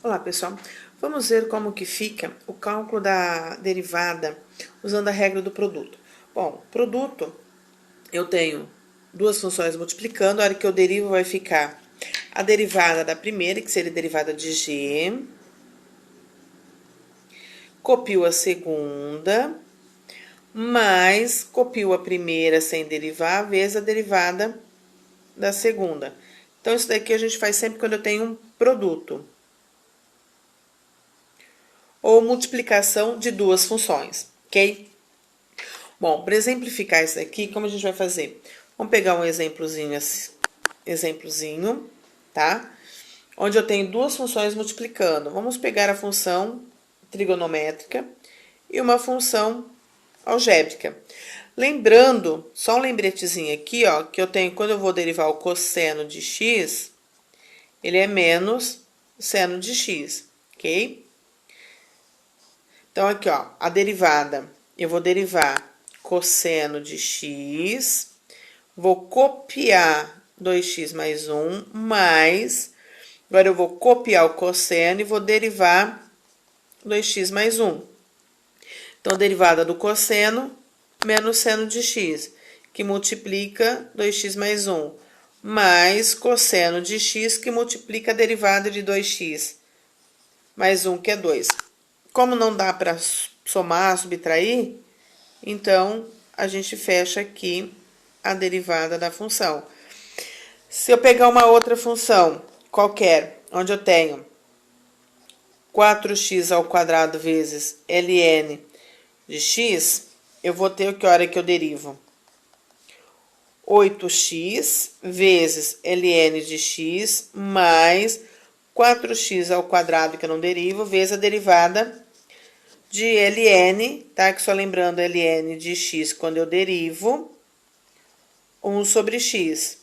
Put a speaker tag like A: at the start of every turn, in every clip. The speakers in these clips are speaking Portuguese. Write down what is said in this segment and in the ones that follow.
A: Olá, pessoal. Vamos ver como que fica o cálculo da derivada usando a regra do produto. Bom, produto, eu tenho duas funções multiplicando, a hora que eu derivo vai ficar a derivada da primeira, que seria a derivada de g, copio a segunda, mais copio a primeira sem derivar, vezes a derivada da segunda. Então, isso daqui a gente faz sempre quando eu tenho um produto. Ou multiplicação de duas funções, ok? Bom, para exemplificar isso aqui, como a gente vai fazer? Vamos pegar um exemplozinho, tá? Onde eu tenho duas funções multiplicando. Vamos pegar a função trigonométrica e uma função algébrica. Lembrando, só um lembretezinho aqui, ó, que eu tenho, quando eu vou derivar o cosseno de x, ele é menos seno de x, ok? Então, aqui, ó, a derivada, eu vou derivar cosseno de x, vou copiar 2x mais 1, mais, agora eu vou copiar o cosseno e vou derivar 2x mais 1. Então, derivada do cosseno menos seno de x, que multiplica 2x mais 1, mais cosseno de x, que multiplica a derivada de 2x mais 1, que é 2. Como não dá para somar, subtrair, então a gente fecha aqui a derivada da função. Se eu pegar uma outra função qualquer, onde eu tenho 4x ao quadrado vezes ln de x, eu vou ter o que hora que eu derivo? 8x vezes ln de x mais 4x ao quadrado, que eu não derivo, vezes a derivada de ln, tá? Que só lembrando, ln de x, quando eu derivo, 1 sobre x,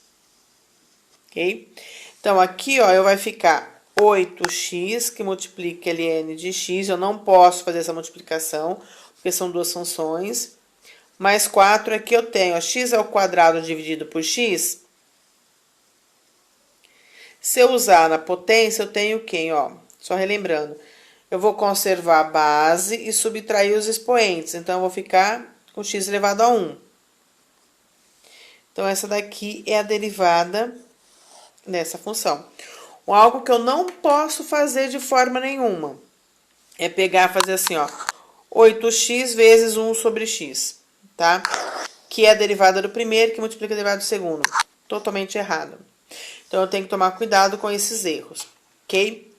A: ok? Então, aqui, ó, vai ficar 8x, que multiplica ln de x, eu não posso fazer essa multiplicação, porque são duas funções, mais 4, aqui eu tenho, ó, x ao quadrado dividido por x. Se eu usar na potência, eu tenho quem, ó, só relembrando, eu vou conservar a base e subtrair os expoentes. Então, eu vou ficar com x elevado a 1. Então, essa daqui é a derivada dessa função. Algo que eu não posso fazer de forma nenhuma é pegar e fazer assim, ó, 8x vezes 1 sobre x, tá? Que é a derivada do primeiro, que multiplica a derivada do segundo. Totalmente errado. Então, eu tenho que tomar cuidado com esses erros, ok?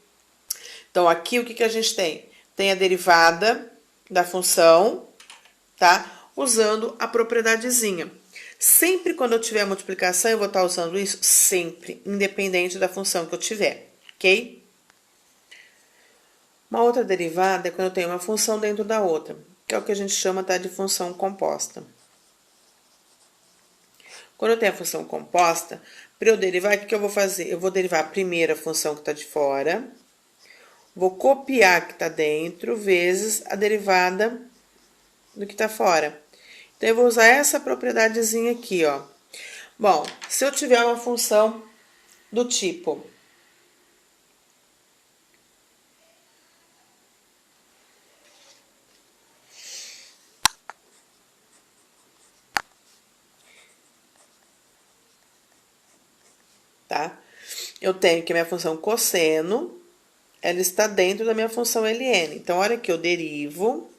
A: Então, aqui o que a gente tem? Tem a derivada da função, tá? Usando a propriedadezinha. Sempre quando eu tiver multiplicação, eu vou estar usando isso? Sempre, independente da função que eu tiver, ok? Uma outra derivada é quando eu tenho uma função dentro da outra, que é o que a gente chama, tá, de função composta. Quando eu tenho a função composta, para eu derivar, o que eu vou fazer? Eu vou derivar a primeira função que está de fora, vou copiar o que está dentro, vezes a derivada do que está fora. Então, eu vou usar essa propriedadezinha aqui, ó. Bom, se eu tiver uma função do tipo... tá? Eu tenho que a minha função cosseno, ela está dentro da minha função ln. Então, a hora que eu derivo,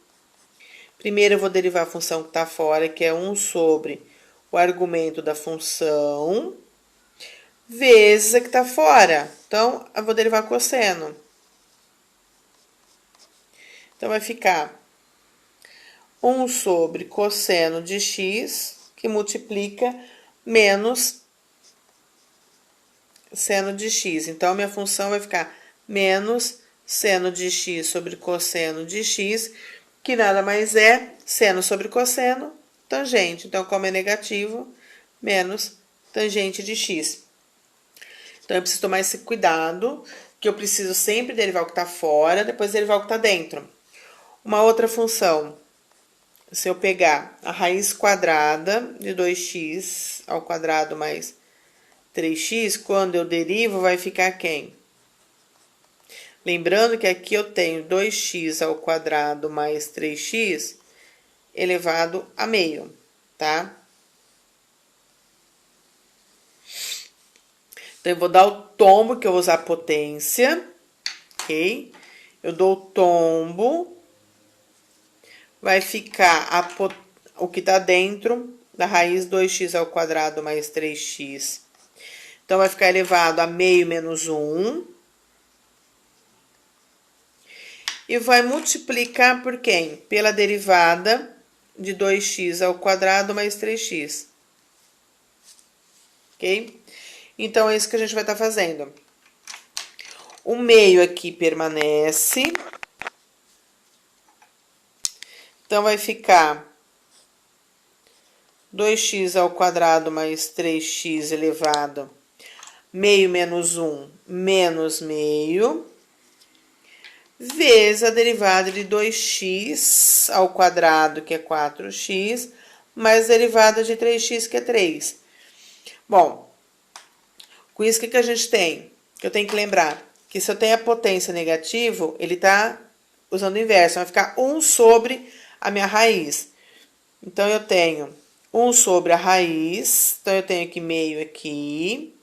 A: primeiro eu vou derivar a função que está fora, que é 1 sobre o argumento da função, vezes a que está fora. Então, eu vou derivar cosseno. Então, vai ficar 1 sobre cosseno de x, que multiplica menos seno de x. Então, a minha função vai ficar menos seno de x sobre cosseno de x, que nada mais é seno sobre cosseno, tangente. Então, como é negativo, menos tangente de x. Então, eu preciso tomar esse cuidado, que eu preciso sempre derivar o que está fora, depois derivar o que está dentro. Uma outra função, se eu pegar a raiz quadrada de 2x ao quadrado mais 3x, quando eu derivo, vai ficar quem? Lembrando que aqui eu tenho 2x ao quadrado mais 3x elevado a meio, tá? Então, eu vou dar o tombo, que eu vou usar a potência, ok? Eu dou o tombo, vai ficar o que tá dentro da raiz 2x ao quadrado mais 3x. Então, vai ficar elevado a meio menos 1. E vai multiplicar por quem? Pela derivada de 2x ao quadrado mais 3x. Ok? Então, é isso que a gente vai estar fazendo. O meio aqui permanece. Então, vai ficar 2x ao quadrado mais 3x elevado, meio menos 1, menos meio, vezes a derivada de 2x ao quadrado, que é 4x, mais a derivada de 3x, que é 3. Bom, com isso, o que a gente tem? Que eu tenho que lembrar que se eu tenho a potência negativo, ele está usando o inverso, vai ficar 1 sobre a minha raiz. Então, eu tenho 1 sobre a raiz, então eu tenho aqui meio aqui,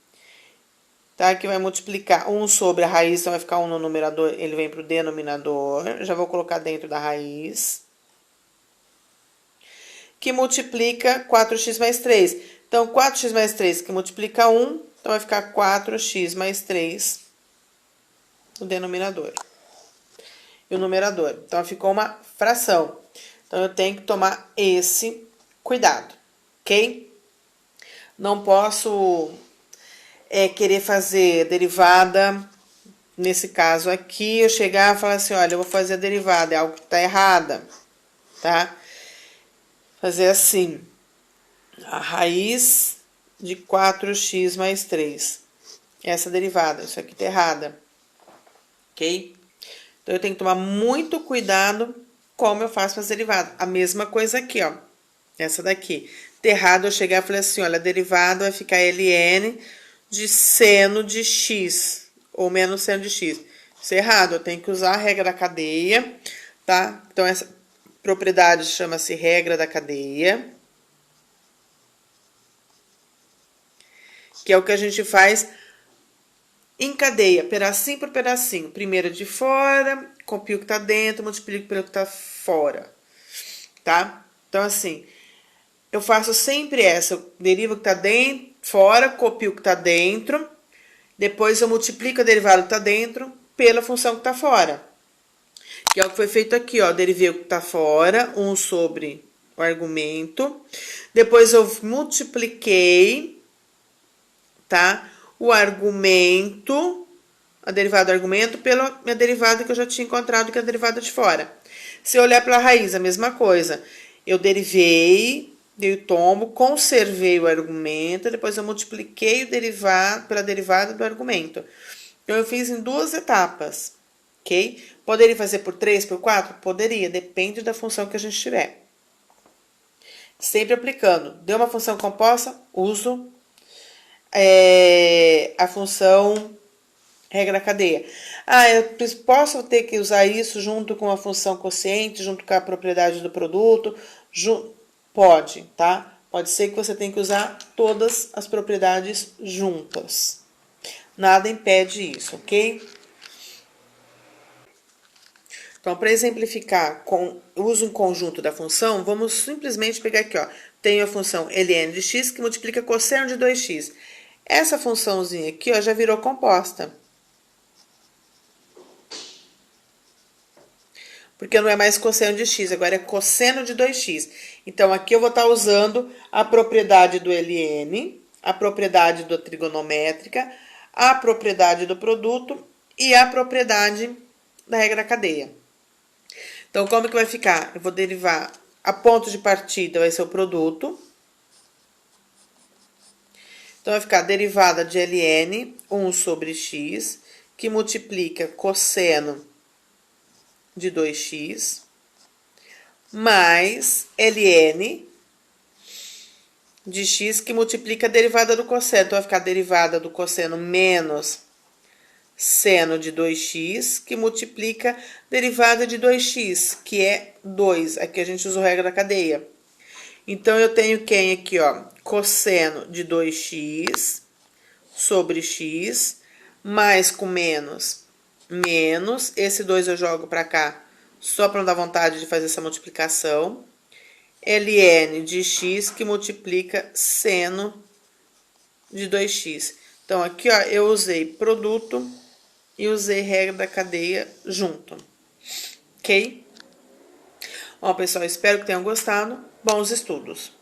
A: tá? Que vai multiplicar 1 sobre a raiz, então vai ficar 1 no numerador, ele vem para o denominador, já vou colocar dentro da raiz, que multiplica 4x mais 3. Então, 4x mais 3 que multiplica 1, então vai ficar 4x mais 3 no denominador. E o numerador. Então, ficou uma fração. Então, eu tenho que tomar esse cuidado, ok? Não posso querer fazer derivada, nesse caso aqui, eu chegar e falar assim, olha, eu vou fazer a derivada, é algo que está errada, tá? Fazer assim, a raiz de 4x mais 3. Essa derivada, isso aqui tá errada, ok? Então, eu tenho que tomar muito cuidado como eu faço as derivadas. A mesma coisa aqui, ó. Essa daqui. Tá errado eu chegar e falar assim, olha, a derivada vai ficar ln de seno de x, ou menos seno de x. Isso é errado, eu tenho que usar a regra da cadeia, tá? Então, essa propriedade chama-se regra da cadeia, que é o que a gente faz em cadeia, pedacinho por pedacinho. Primeiro de fora, copio o que tá dentro, multiplico pelo que tá fora, tá? Então, assim, eu faço sempre essa, eu derivo o que tá dentro, fora, copio o que tá dentro, depois eu multiplico a derivada que tá dentro pela função que tá fora. Que é o que foi feito aqui, ó, derivei o que tá fora, 1 sobre o argumento, depois eu multipliquei, tá? O argumento, a derivada do argumento, pela minha derivada que eu já tinha encontrado, que é a derivada de fora. Se eu olhar pela raiz, a mesma coisa. Eu derivei, dei o tombo, conservei o argumento, depois eu multipliquei o derivado pela derivada do argumento. Então, eu fiz em 2 etapas, ok? Poderia fazer por 3, por 4? Poderia, depende da função que a gente tiver. Sempre aplicando. Deu uma função composta? Uso a função regra da cadeia. Ah, eu posso ter que usar isso junto com a função quociente, junto com a propriedade do produto? Pode, tá? Pode ser que você tenha que usar todas as propriedades juntas. Nada impede isso, ok? Então, para exemplificar com o uso em conjunto da função, vamos simplesmente pegar aqui, ó. Tenho a função ln de x que multiplica cosseno de 2x. Essa funçãozinha aqui, ó, já virou composta. Porque não é mais cosseno de x, agora é cosseno de 2x. Então, aqui eu vou estar usando a propriedade do ln, a propriedade da trigonométrica, a propriedade do produto e a propriedade da regra da cadeia. Então, como que vai ficar? Eu vou derivar, a ponto de partida vai ser o produto. Então, vai ficar a derivada de ln, 1 sobre x, que multiplica cosseno de 2x, mais ln de x, que multiplica a derivada do cosseno. Então, vai ficar a derivada do cosseno menos seno de 2x, que multiplica derivada de 2x, que é 2. Aqui a gente usa o regra da cadeia. Então, eu tenho quem aqui, ó? Cosseno de 2x sobre x, mais com menos, menos. Esse 2 eu jogo para cá, só para não dar vontade de fazer essa multiplicação. ln de x, que multiplica seno de 2x. Então, aqui, ó, eu usei produto e usei regra da cadeia junto. Ok? Bom, pessoal, espero que tenham gostado. Bons estudos!